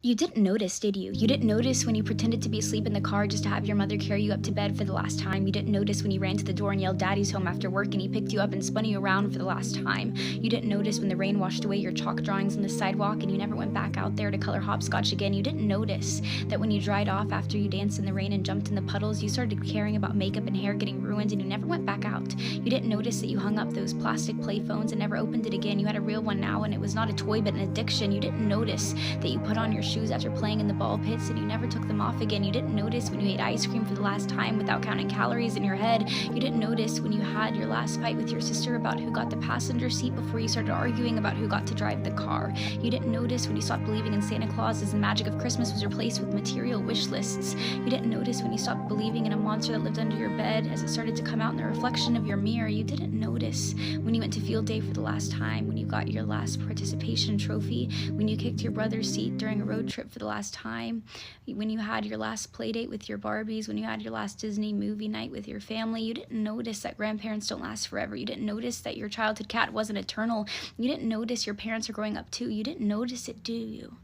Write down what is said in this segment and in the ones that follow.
You didn't notice, did you? You didn't notice when you pretended to be asleep in the car just to have your mother carry you up to bed for the last time. You didn't notice when you ran to the door and yelled "Daddy's home" after work and he picked you up and spun you around for the last time. You didn't notice when the rain washed away your chalk drawings on the sidewalk and you never went back out there to color hopscotch again. You didn't notice that when you dried off after you danced in the rain and jumped in the puddles, you started caring about makeup and hair getting ruined and you never went back out. You didn't notice that you hung up those plastic play phones and never opened it again. You had a real one now and it was not a toy but an addiction. You didn't notice that you put on your shoes after playing in the ball pits and you never took them off again. You didn't notice when you ate ice cream for the last time without counting calories in your head. You didn't notice when you had your last fight with your sister about who got the passenger seat before you started arguing about who got to drive the car. You didn't notice when you stopped believing in Santa Claus as the magic of Christmas was replaced with material wish lists. You didn't notice when you stopped believing in a monster that lived under your bed as it started to come out in the reflection of your mirror. You didn't notice when you went to field day for the last time, when you got your last participation trophy, when you kicked your brother's seat during a road trip for the last time, when you had your last play date with your Barbies, when you had your last Disney movie night with your family. You didn't notice that grandparents don't last forever. You didn't notice that your childhood cat wasn't eternal. You didn't notice your parents are growing up too. You didn't notice it, do you?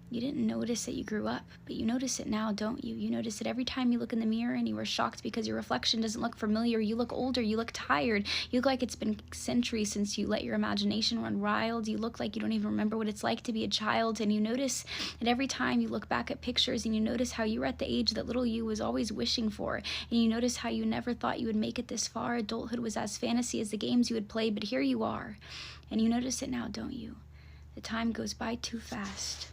You didn't notice that you grew up, but you notice it now, don't you? You notice it every time you look in the mirror and you are shocked because your reflection doesn't look familiar. You look older, you look tired. You look like it's been centuries since you let your imagination run wild. You look like you don't even remember what it's like to be a child. And you notice that every time you look back at pictures and you notice how you were at the age that little you was always wishing for. And you notice how you never thought you would make it this far. Adulthood was as fantasy as the games you would play, but here you are. And you notice it now, don't you? The time goes by too fast.